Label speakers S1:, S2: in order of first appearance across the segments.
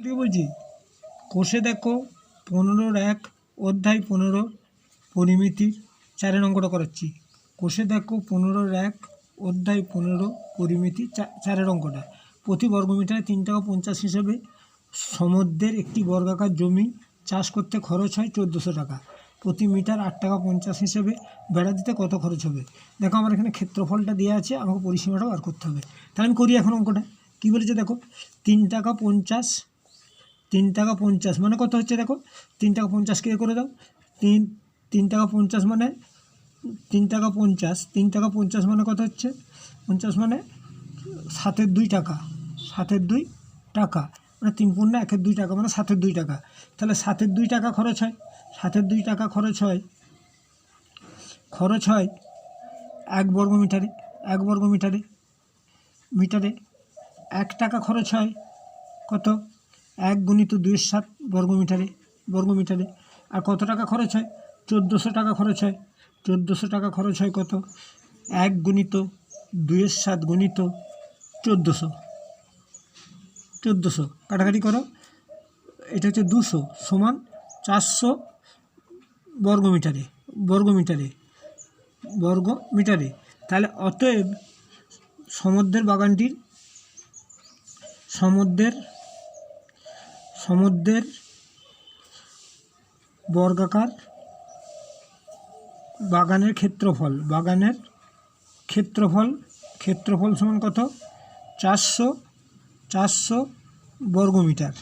S1: দিয়ে বলছি কোষে দেখো 15-1 অধ্যায় 15 পরিমিতির 4 অঙ্কটা করাচ্ছি। কোষে দেখো 15-1 অধ্যায় 15 পরিমিতি 4 অঙ্কটা। প্রতি বর্গমিটারে 3 টাকা 50 হিসেবে সমুদ্রের একটি বর্গাকার জমি চাষ করতে খরচ হয় 1400 টাকা। প্রতি মিটার 8 টাকা 50 হিসেবে বেড়া দিতে কত খরচ হবে? দেখো আমার এখানে ক্ষেত্রফলটা দেওয়া আছে, আমাকে পরিসীমাটাও বার করতে হবে। তাহলে আমি করি এখন অঙ্কটা। কী বলেছে দেখো, 3 টাকা 50, 3 টাকা 50 মানে কত হচ্ছে দেখো, 3 টাকা 50 কে করে দাও, 3 টাকা 50 মানে 3 টাকা 50, 3 টাকা 50 মানে কত হচ্ছে, 50 মানে 7-2 টাকা, 7-2 টাকা মানে 3 পূর্ণ 1-2 টাকা মানে 7-2 টাকা। তাহলে 7-2 টাকা খরচ হয়, 7-2 টাকা খরচ হয় 1 বর্গমিটারে, 1 বর্গমিটারে, মিটারে 1 টাকা খরচ হয় কত, 1 গুণিত 2/7 বর্গমিটারে, বর্গমিটারে। আর কত টাকা খরচ হয়, 1400 টাকা খরচ হয়, 1400 টাকা খরচ হয় কত, 1 গুণিত 2/7 গুণিত 1400, 1400 কাটাকাটি করো, এটা হচ্ছে 200 সমান 400 বর্গমিটারে, বর্গমিটারে, বর্গমিটারে। তাহলে অতএব সমুদ্রের বাগানটির, সমুদ্রের বর্গাকার বাগানের ক্ষেত্রফল, বাগানের ক্ষেত্রফল সমান কত, 400 বর্গমিটার,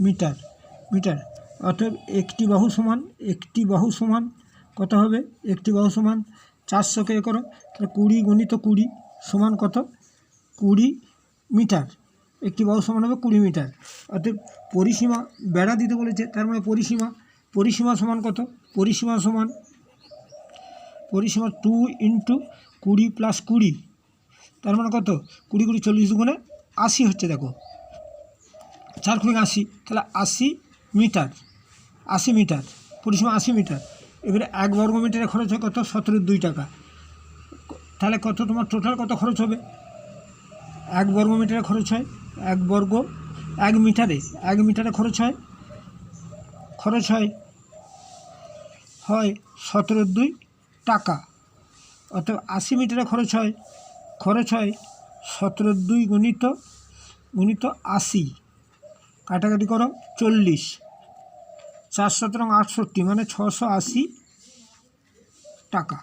S1: মিটার, মিটার। অতএব একটি বাহু সমান কত হবে, একটি বাহু সমান 400 কে করো, তাহলে 20 গুণিত 20 সমান কত, 20 মিটার। একটি বাহু সমান হবে 20 মিটার। অতএব পরিসীমা বেড়া দিতে বলেছে, তার মানে পরিসীমা সমান কত, পরিসীমা 2 × 20 + 20, তার মানে কত, 20 × 40 গুণে 80 হচ্ছে। দেখো 4 × 80, তাহলে 80 মিটার, 80 মিটার, পরিসীমা 80 মিটার। এবারে 1 বর্গমিটারে খরচ হয় কত, 17.2 টাকা। তাহলে কত তোমার টোটাল কত খরচ হবে, 1 বর্গমিটারে খরচ হয়, 1 মিটারে, 1 মিটারে খরচ হয় 17.2 টাকা। অর্থাৎ 80 মিটারে খরচ হয় 17.2 গুণিত 80, কাটাকাটি করো 40, 4 × 7 = 68 মানে 680 টাকা।